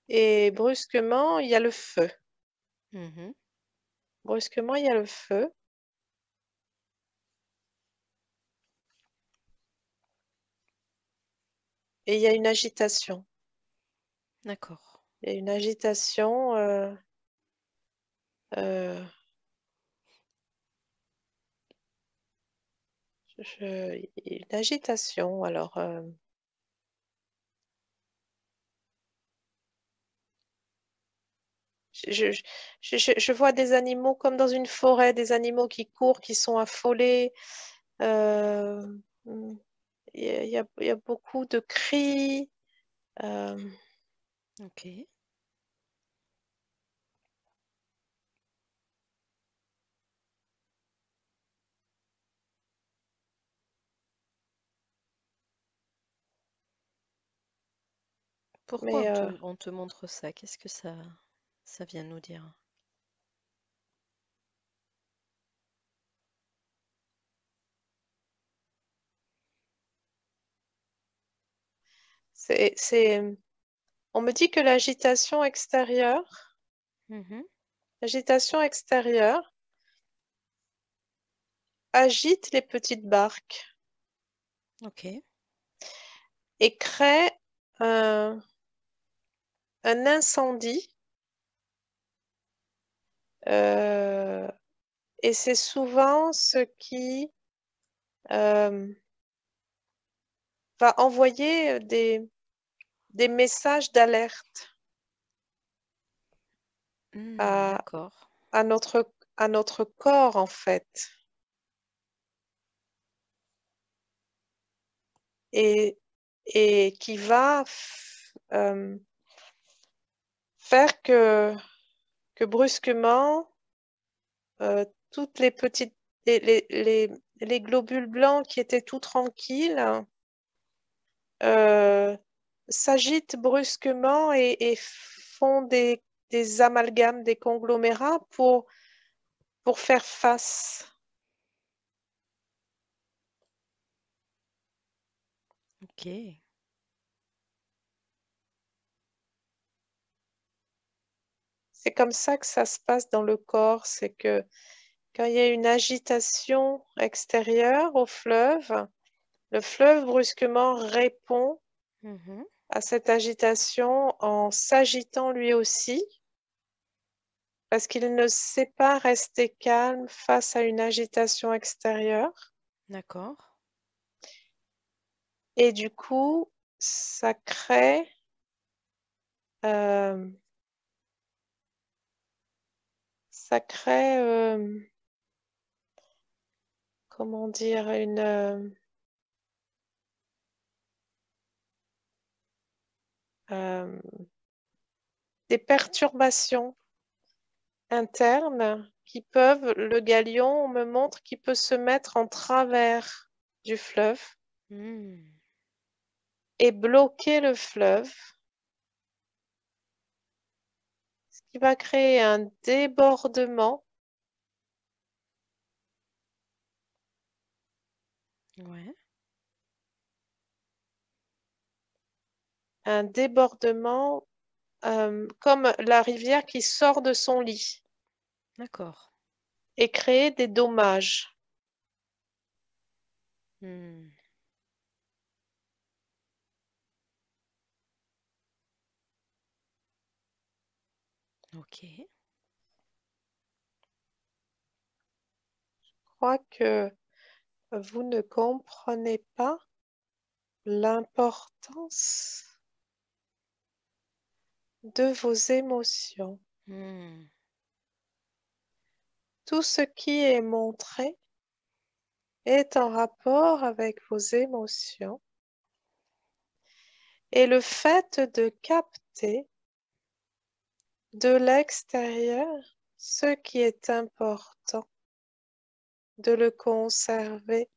et brusquement, il y a le feu. Mhm. Brusquement, il y a le feu et il y a une agitation. D'accord. Il y a une agitation, euh, une agitation. Alors, je, je, je vois des animaux comme dans une forêt, des animaux qui courent, qui sont affolés. Euh, il y a beaucoup de cris. euh, Ok. Pourquoi mais on te montre ça? Qu'est-ce que ça vient nous dire? c'est, on me dit que Mhm. l'agitation extérieure agite les petites barques Ok. et crée un, un incendie. euh, et c'est souvent ce qui euh, va envoyer des messages d'alerte Hmm, à, d'accord. à à notre corps, en fait, et, et qui va faire que brusquement, toutes les petites, les globules blancs qui étaient tout tranquilles euh, s'agitent brusquement et font des amalgames, des conglomérats pour faire face. Ok. C'est comme ça que ça se passe dans le corps, c'est que quand il y a une agitation extérieure au fleuve, le fleuve brusquement répond Mhm. à cette agitation en s'agitant lui aussi, parce qu'il ne sait pas rester calme face à une agitation extérieure. D'accord. Et du coup, euh, ça crée, comment dire, euh, des perturbations internes qui peuvent, le galion me montre qu'il peut se mettre en travers du fleuve Hmm. et bloquer le fleuve, ce qui va créer Ouais. un débordement comme la rivière qui sort de son lit D'accord. et créer des dommages. Hmm. Ok. Je crois que vous ne comprenez pas l'importance de vos émotions. Hmm. Tout ce qui est montré est en rapport avec vos émotions et le fait de capter de l'extérieur ce qui est important, de le conserver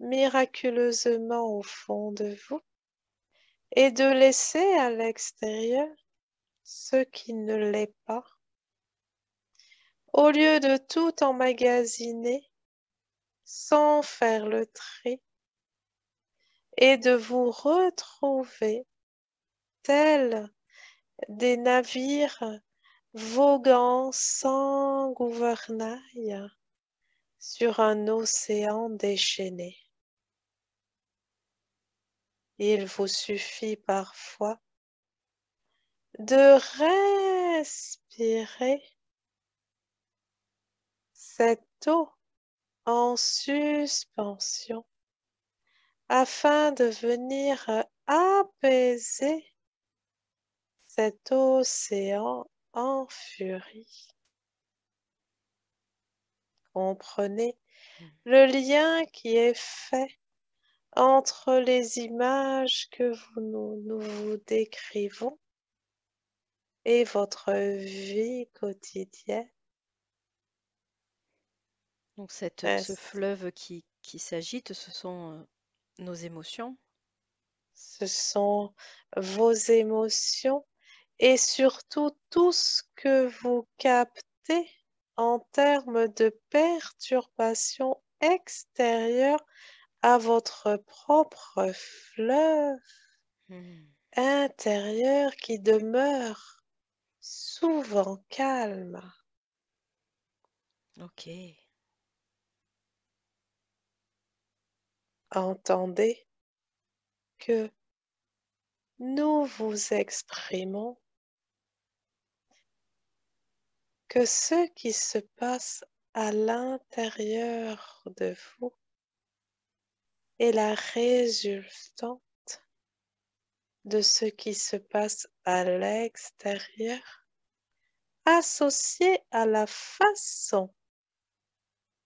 miraculeusement au fond de vous et de laisser à l'extérieur ce qui ne l'est pas. Au lieu de tout emmagasiner sans faire le tri et de vous retrouver tels des navires voguant sans gouvernail sur un océan déchaîné. Il vous suffit parfois de respirer cette eau en suspension afin de venir apaiser cet océan en furie. Comprenez Mm. le lien qui est fait entre les images que nous vous décrivons et votre vie quotidienne. Donc ce Est-ce- fleuve qui s'agite, ce sont nos émotions. Ce sont vos émotions et surtout tout ce que vous captez en termes de perturbations extérieures à votre propre fleuve Mm. intérieur qui demeure souvent calme. Ok. Entendez que nous vous exprimons que ce qui se passe à l'intérieur de vous est la résultante de ce qui se passe à l'extérieur, associé à la façon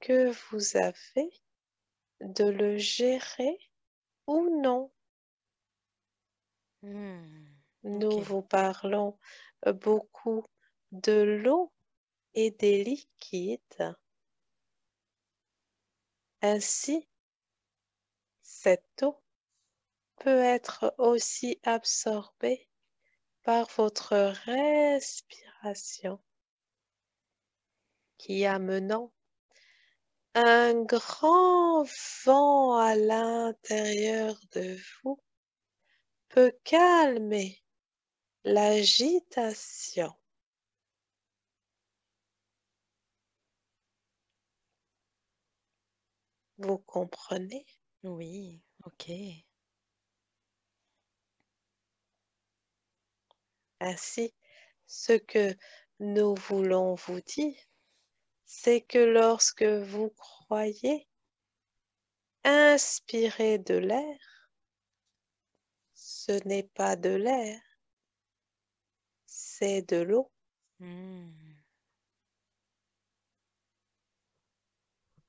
que vous avez de le gérer ou non. Mm. Nous Ok. vous parlons beaucoup de l'eau et des liquides. Ainsi, cette eau peut être aussi absorbée par votre respiration qui amenant un grand vent à l'intérieur de vous peut calmer l'agitation. Vous comprenez? Oui. Ok. Ainsi, ce que nous voulons vous dire, c'est que lorsque vous croyez inspirer de l'air, ce n'est pas de l'air, c'est de l'eau. Mm.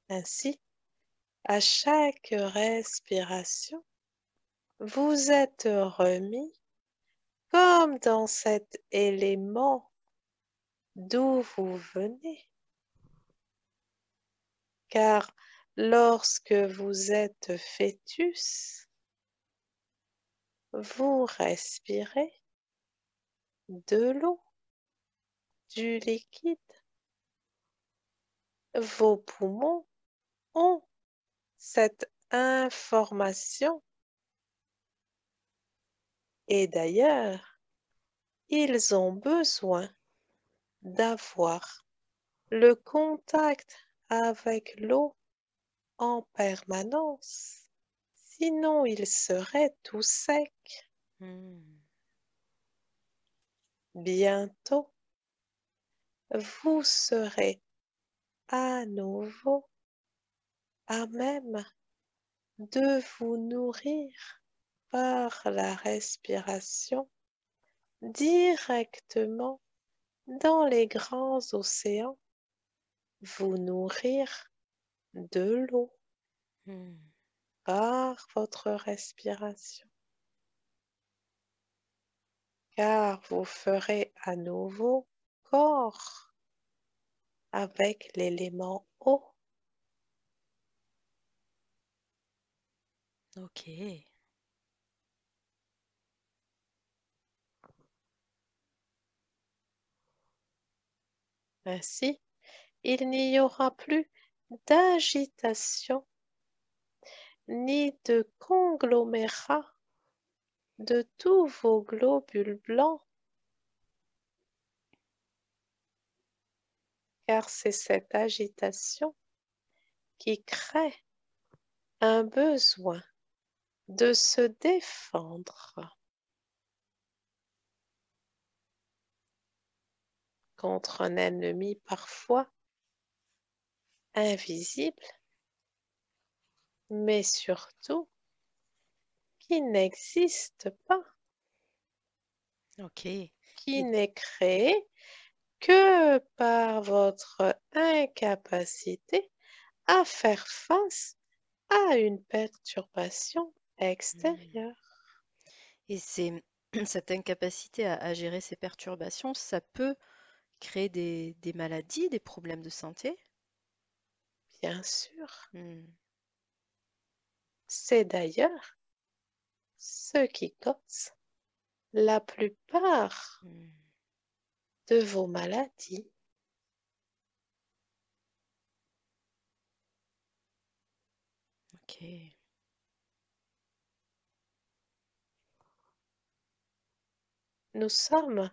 Ainsi, à chaque respiration, vous êtes remis comme dans cet élément d'où vous venez. Car lorsque vous êtes fœtus, vous respirez de l'eau, du liquide. Vos poumons ont cette information et d'ailleurs, ils ont besoin d'avoir le contact avec l'eau en permanence. Sinon, ils seraient tout secs. Mm. Bientôt, vous serez à nouveau à même de vous nourrir par la respiration directement dans les grands océans, vous nourrir de l'eau Mm. par votre respiration, car vous ferez à nouveau corps avec l'élément eau. Ok. Ainsi, il n'y aura plus d'agitation ni de conglomérat de tous vos globules blancs, car c'est cette agitation qui crée un besoin de se défendre contre un ennemi parfois invisible, mais surtout qui n'existe pas, Ok. qui Et, n'est créé que par votre incapacité à faire face à une perturbation hmm. extérieure. Et cette incapacité à gérer ces perturbations, ça peut créer des maladies, des problèmes de santé? Bien sûr, Hmm, c'est d'ailleurs ce qui cause la plupart hmm. de vos maladies. Ok. Nous sommes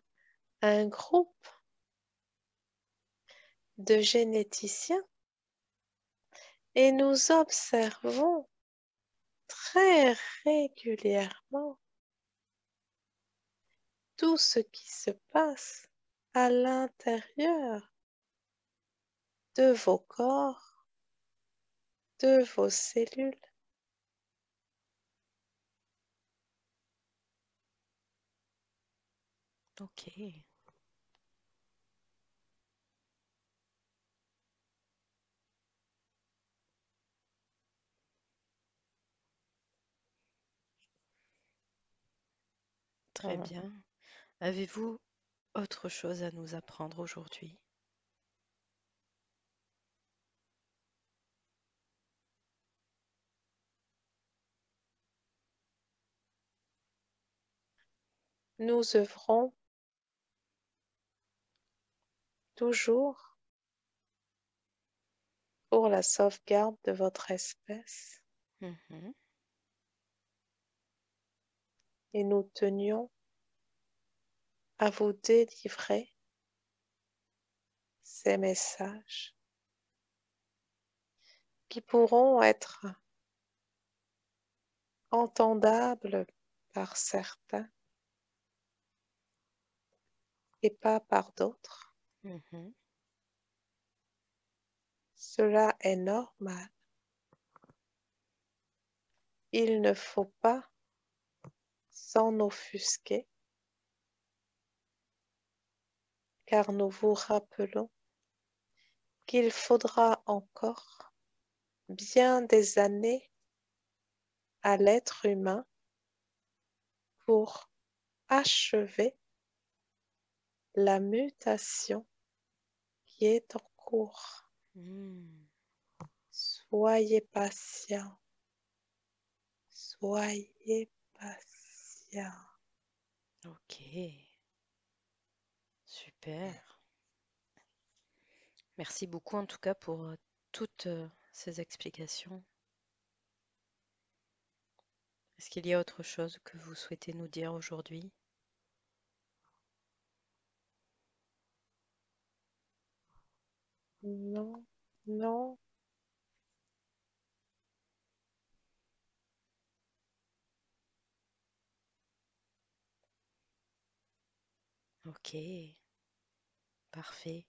un groupe de généticiens et nous observons très régulièrement tout ce qui se passe à l'intérieur de vos corps, de vos cellules. Ok. Très Mhm. bien. Avez-vous autre chose à nous apprendre aujourd'hui? Nous œuvrons toujours pour la sauvegarde de votre espèce Mhm. et nous tenions à vous délivrer ces messages qui pourront être entendables par certains et pas par d'autres. Mhm. Cela est normal. Il ne faut pas s'en offusquer car nous vous rappelons qu'il faudra encore bien des années à l'être humain pour achever la mutation qui est en cours. Hmm. Soyez patient, soyez patient. Ok. Super. Merci beaucoup en tout cas pour toutes ces explications. Est-ce qu'il y a autre chose que vous souhaitez nous dire aujourd'hui? Non, non, Ok, parfait.